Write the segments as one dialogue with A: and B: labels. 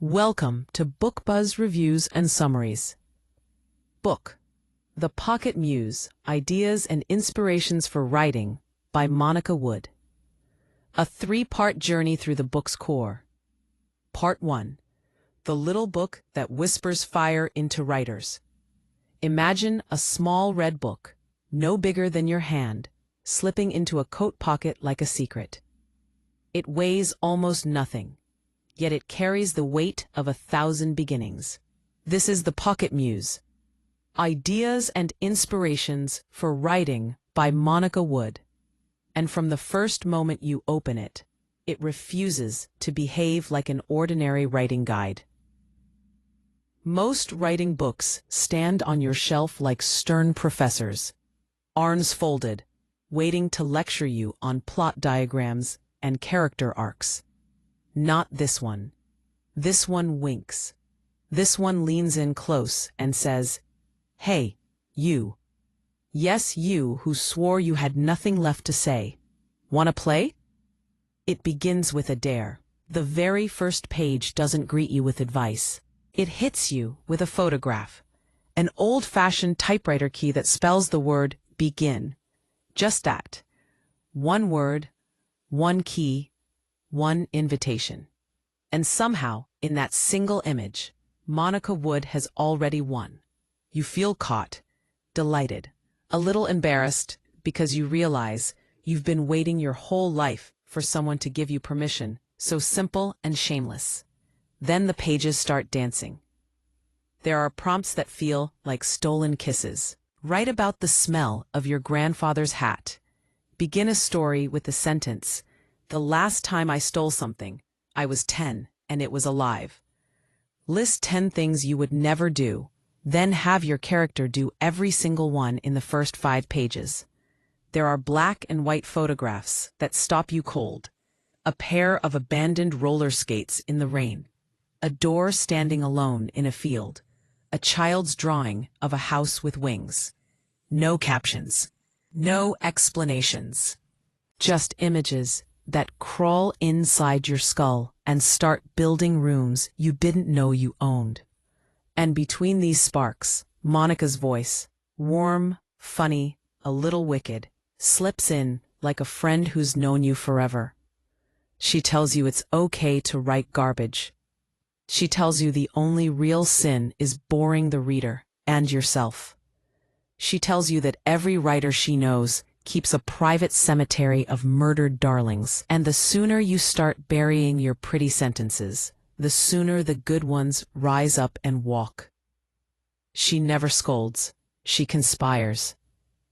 A: Welcome to Book Buzz Reviews and Summaries. Book: The Pocket Muse, Ideas and Inspirations for Writing by Monica Wood. A three-part journey through the book's core. Part 1. The Little Book That Whispers Fire into Writers. Imagine a small red book, no bigger than your hand, slipping into a coat pocket like a secret. It weighs almost nothing, yet it carries the weight of 1,000 beginnings. This is The Pocket Muse, Ideas and Inspirations for Writing by Monica Wood. And from the first moment you open it, it refuses to behave like an ordinary writing guide. Most writing books stand on your shelf like stern professors, arms folded, waiting to lecture you on plot diagrams and character arcs. Not this one. This one winks. This one leans in close and says, "Hey, you. Yes, you who swore you had nothing left to say. Wanna play?" It begins with a dare. The very first page doesn't greet you with advice. It hits you with a photograph, an old-fashioned typewriter key that spells the word begin. Just that. One word, one key, one invitation. And somehow, in that single image, Monica Wood has already won. You feel caught, delighted, a little embarrassed because you realize you've been waiting your whole life for someone to give you permission, so simple and shameless. Then the pages start dancing. There are prompts that feel like stolen kisses. Write about the smell of your grandfather's hat. Begin a story with the sentence, "The last time I stole something, I was 10 and it was alive." List 10 things you would never do, then have your character do every single one in the first 5 pages. There are black and white photographs that stop you cold. A pair of abandoned roller skates in the rain. A door standing alone in a field. A child's drawing of a house with wings. No captions. No explanations. Just images that crawl inside your skull and start building rooms you didn't know you owned. And between these sparks, Monica's voice, warm, funny, a little wicked, slips in like a friend who's known you forever. She tells you it's okay to write garbage. She tells you the only real sin is boring the reader and yourself. She tells you that every writer she knows keeps a private cemetery of murdered darlings, and the sooner you start burying your pretty sentences, the sooner the good ones rise up and walk. She never scolds. She conspires.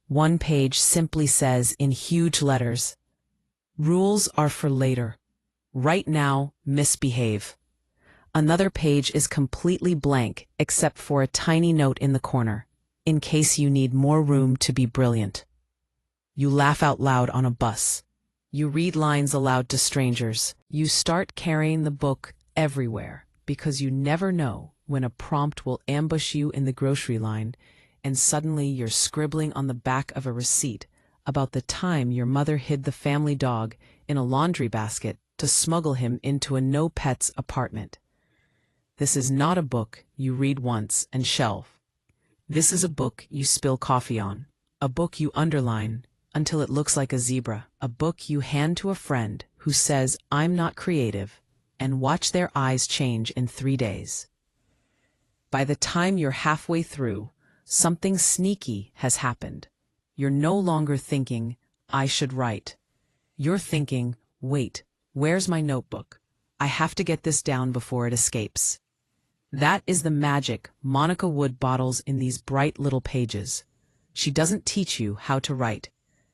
A: One page simply says in huge letters, "Rules are for later. Right now, misbehave." Another page is completely blank except for a tiny note in the corner, in case you need more room to be brilliant. You laugh out loud on a bus. You read lines aloud to strangers. You start carrying the book everywhere because you never know when a prompt will ambush you in the grocery line and suddenly you're scribbling on the back of a receipt about the time your mother hid the family dog in a laundry basket to smuggle him into a no-pets apartment. This is not a book you read once and shelve. This is a book you spill coffee on, a book you underline until it looks like a zebra, a book you hand to a friend who says, "I'm not creative," and watch their eyes change in 3 days. By the time you're halfway through, something sneaky has happened. You're no longer thinking, "I should write." You're thinking, "Wait, where's my notebook? I have to get this down before it escapes." That is the magic Monica Wood bottles in these bright little pages. She doesn't teach you how to write.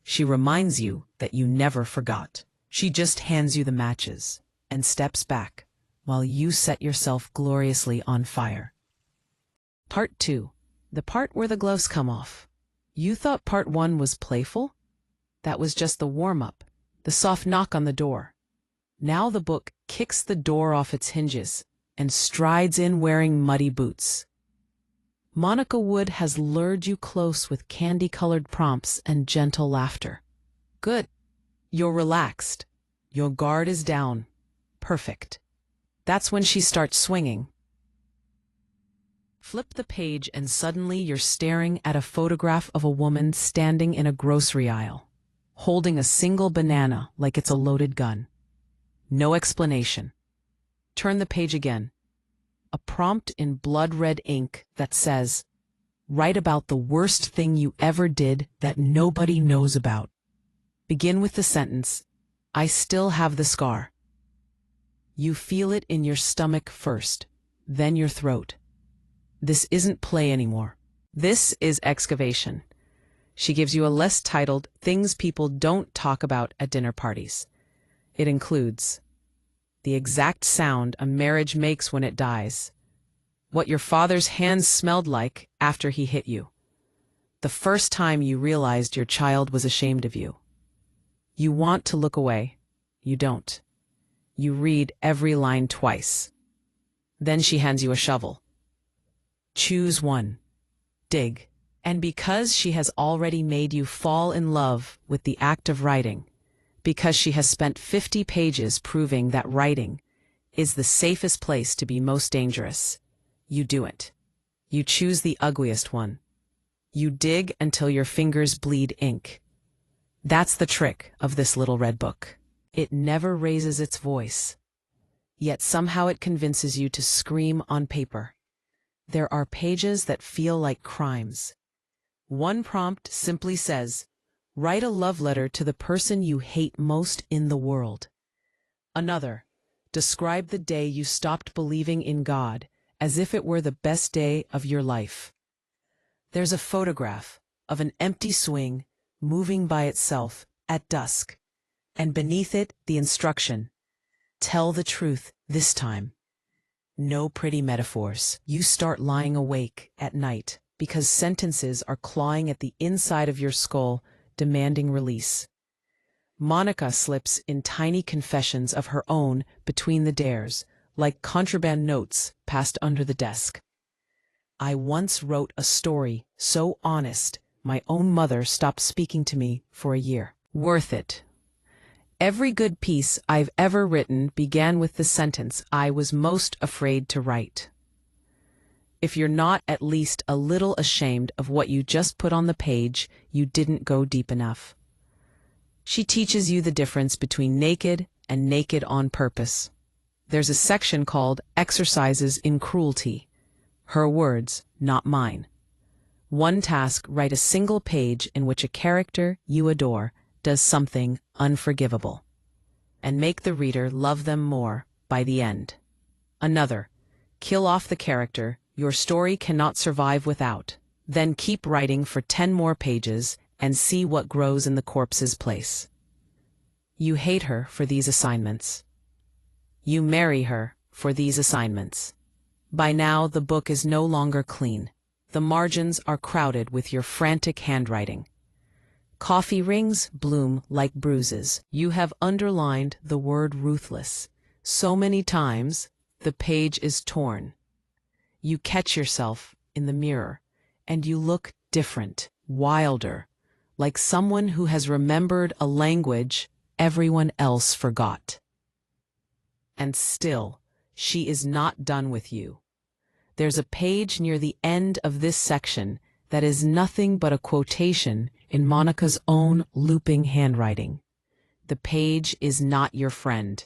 A: She reminds you that you never forgot. She just hands you the matches and steps back while you set yourself gloriously on fire. Part 2. The part where the gloves come off. You thought part 1 was playful? That was just the warm-up, the soft knock on the door. Now the book kicks the door off its hinges and strides in wearing muddy boots. Monica Wood has lured you close with candy-colored prompts and gentle laughter. Good. You're relaxed. Your guard is down. Perfect. That's when she starts swinging. Flip the page and suddenly you're staring at a photograph of a woman standing in a grocery aisle, holding a single banana like it's a loaded gun. No explanation. Turn the page again. A prompt in blood-red ink that says, "Write about the worst thing you ever did that nobody knows about." Begin with the sentence, "I still have the scar." You feel it in your stomach first, then your throat. This isn't play anymore. This is excavation. She gives you a list titled "Things People Don't Talk About at Dinner Parties." It includes the exact sound a marriage makes when it dies, what your father's hands smelled like after he hit you, the first time you realized your child was ashamed of you. You want to look away. You don't. You read every line twice. Then she hands you a shovel. Choose one. Dig. And because she has already made you fall in love with the act of writing, because she has spent 50 pages proving that writing is the safest place to be most dangerous, you do it. You choose the ugliest one. You dig until your fingers bleed ink. That's the trick of this little red book. It never raises its voice, yet somehow it convinces you to scream on paper. There are pages that feel like crimes. One prompt simply says, "Write a love letter to the person you hate most in the world." Another, "Describe the day you stopped believing in God as if it were the best day of your life." There's a photograph of an empty swing moving by itself at dusk, and beneath it the instruction, "Tell the truth this time." No pretty metaphors. You start lying awake at night because sentences are clawing at the inside of your skull, demanding release. Monica slips in tiny confessions of her own between the dares, like contraband notes passed under the desk. "I once wrote a story so honest, my own mother stopped speaking to me for a year." Worth it. Every good piece I've ever written began with the sentence I was most afraid to write. If you're not at least a little ashamed of what you just put on the page, you didn't go deep enough. She teaches you the difference between naked and naked on purpose. There's a section called Exercises in Cruelty. Her words, not mine. One task: write a single page in which a character you adore does something unforgivable, and make the reader love them more by the end. Another, kill off the character your story cannot survive without, then keep writing for 10 more pages and see what grows in the corpse's place. You hate her for these assignments. You marry her for these assignments. By now, the book is no longer clean. The margins are crowded with your frantic handwriting. Coffee rings bloom like bruises. You have underlined the word ruthless so many times, the page is torn. You catch yourself in the mirror, and you look different, wilder, like someone who has remembered a language everyone else forgot. And still, she is not done with you. There's a page near the end of this section that is nothing but a quotation in Monica's own looping handwriting. The page is not your friend.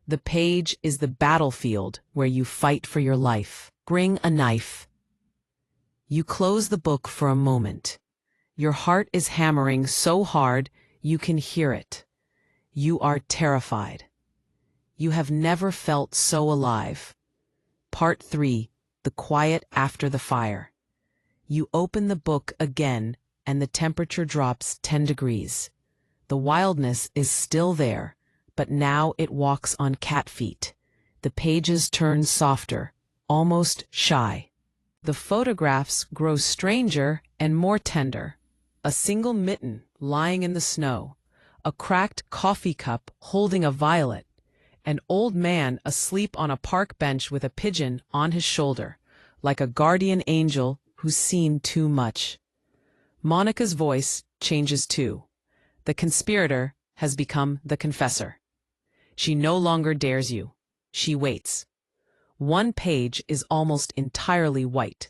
A: The page is the battlefield where you fight for your life. Bring a knife. You close the book for a moment. Your heart is hammering so hard you can hear it. You are terrified. You have never felt so alive. Part 3. The Quiet After the Fire. You open the book again, and the temperature drops 10 degrees. The wildness is still there, but now it walks on cat feet. The pages turn softer, almost shy. The photographs grow stranger and more tender. A single mitten lying in the snow, a cracked coffee cup holding a violet, an old man asleep on a park bench with a pigeon on his shoulder, like a guardian angel who's seen too much. Monica's voice changes too. The conspirator has become the confessor. She no longer dares you. She waits. One page is almost entirely white.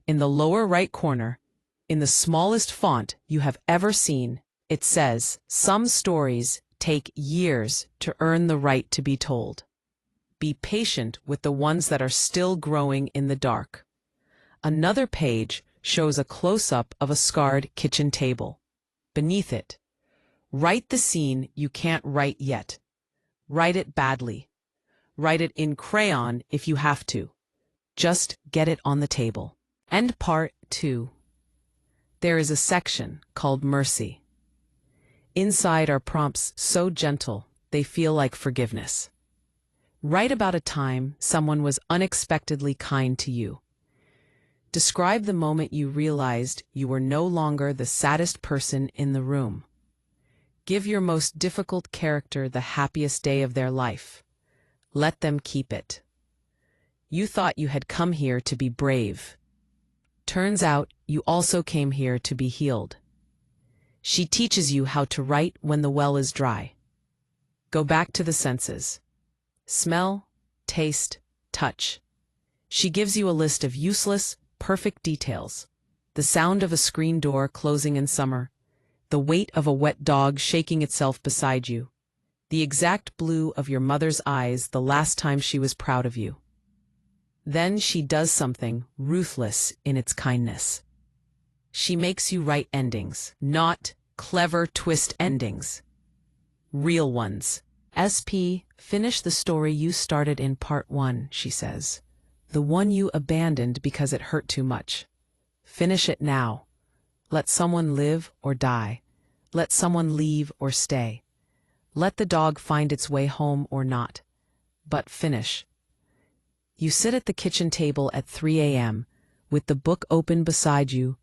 A: In the lower right corner, in the smallest font you have ever seen, it says, "Some stories take years to earn the right to be told. Be patient with the ones that are still growing in the dark." Another page shows a close-up of a scarred kitchen table. Beneath it, "Write the scene you can't write yet. Write it badly. Write it in crayon if you have to. Just get it on the table." And part 2. There is a section called Mercy. Inside are prompts so gentle they feel like forgiveness. Write about a time someone was unexpectedly kind to you. Describe the moment you realized you were no longer the saddest person in the room. Give your most difficult character the happiest day of their life. Let them keep it. You thought you had come here to be brave. Turns out you also came here to be healed. She teaches you how to write when the well is dry. Go back to the senses. Smell, taste, touch. She gives you a list of useless, perfect details. The sound of a screen door closing in summer, the weight of a wet dog shaking itself beside you, the exact blue of your mother's eyes the last time she was proud of you. Then she does something ruthless in its kindness. She makes you write endings, not clever twist endings. Real ones. SP, finish the story you started in part 1, she says. The one you abandoned because it hurt too much. Finish it now. Let someone live or die. Let someone leave or stay. Let the dog find its way home or not. But finish. You sit at the kitchen table at 3 a.m. with the book open beside you,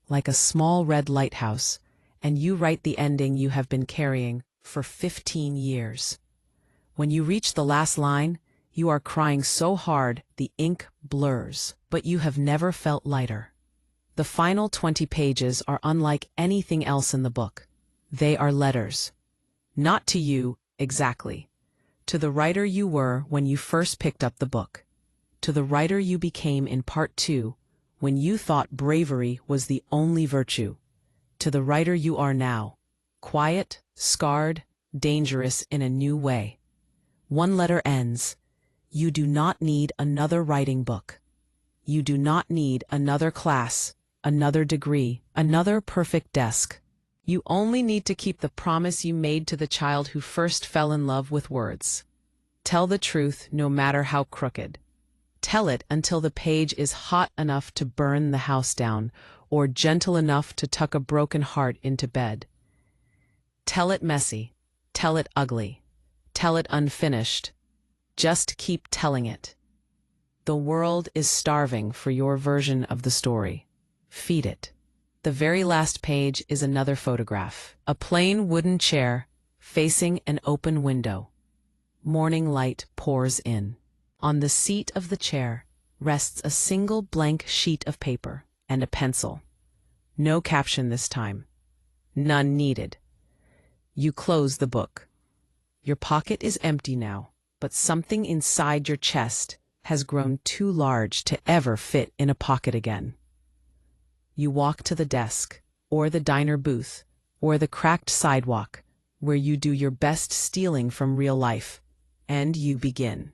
A: like a small red lighthouse, and you write the ending you have been carrying for 15 years. When you reach the last line, you are crying so hard the ink blurs, but you have never felt lighter. The final 20 pages are unlike anything else in the book. They are letters. Not to you, exactly. To the writer you were when you first picked up the book. To the writer you became in part 2, when you thought bravery was the only virtue. To the writer you are now, quiet, scarred, dangerous in a new way. One letter ends. You do not need another writing book. You do not need another class, another degree, another perfect desk. You only need to keep the promise you made to the child who first fell in love with words. Tell the truth no matter how crooked. Tell it until the page is hot enough to burn the house down, or gentle enough to tuck a broken heart into bed. Tell it messy. Tell it ugly. Tell it unfinished. Just keep telling it. The world is starving for your version of the story. Feed it. The very last page is another photograph. A plain wooden chair facing an open window. Morning light pours in. On the seat of the chair rests a single blank sheet of paper and a pencil. No caption this time. None needed. You close the book. Your pocket is empty now, but something inside your chest has grown too large to ever fit in a pocket again. You walk to the desk, or the diner booth, or the cracked sidewalk, where you do your best stealing from real life, and you begin.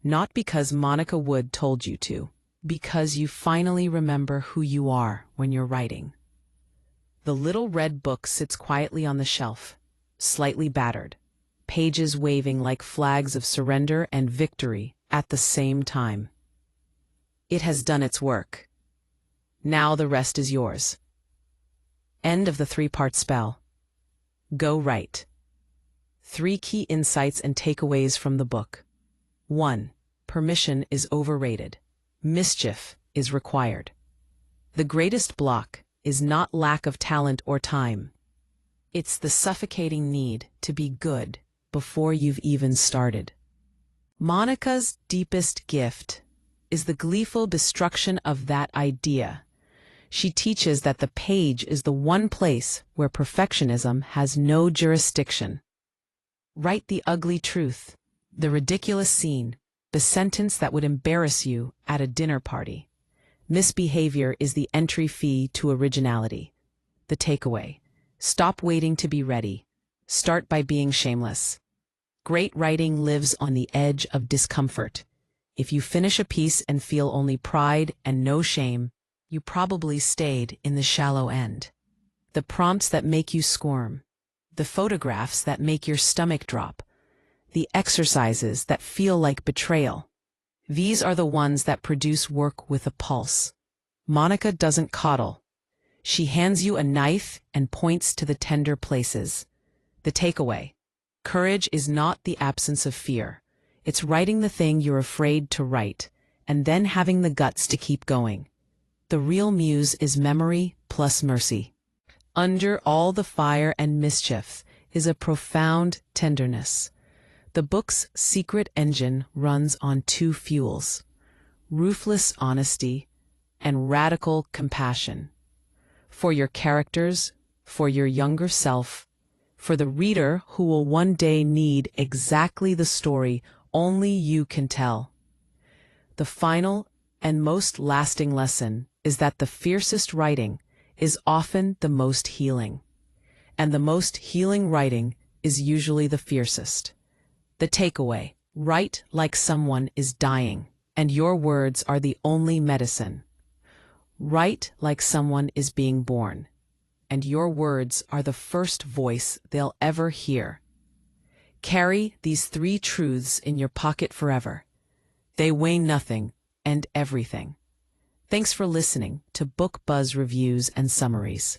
A: Not because Monica Wood told you to, because you finally remember who you are when you're writing. The little red book sits quietly on the shelf, slightly battered, pages waving like flags of surrender and victory at the same time. It has done its work. Now the rest is yours. End of the 3-part spell. Go write. 3 key insights and takeaways from the book. 1. Permission is overrated. Mischief is required. The greatest block is not lack of talent or time. It's the suffocating need to be good before you've even started. Monica's deepest gift is the gleeful destruction of that idea. She teaches that the page is the one place where perfectionism has no jurisdiction. Write the ugly truth, the ridiculous scene, the sentence that would embarrass you at a dinner party. Misbehavior is the entry fee to originality. The takeaway: stop waiting to be ready. Start by being shameless. Great writing lives on the edge of discomfort. If you finish a piece and feel only pride and no shame, you probably stayed in the shallow end. The prompts that make you squirm, the photographs that make your stomach drop, the exercises that feel like betrayal. These are the ones that produce work with a pulse. Monica doesn't coddle. She hands you a knife and points to the tender places. The takeaway: courage is not the absence of fear. It's writing the thing you're afraid to write, and then having the guts to keep going. The real muse is memory plus mercy. Under all the fire and mischief is a profound tenderness. The book's secret engine runs on two fuels: ruthless honesty and radical compassion. For your characters, for your younger self, for the reader who will one day need exactly the story only you can tell. The final and most lasting lesson is that the fiercest writing is often the most healing, and the most healing writing is usually the fiercest. The takeaway: write like someone is dying, and your words are the only medicine. Write like someone is being born, and your words are the first voice they'll ever hear. Carry these three truths in your pocket forever. They weigh nothing and everything. Thanks for listening to Book Buzz Reviews and Summaries.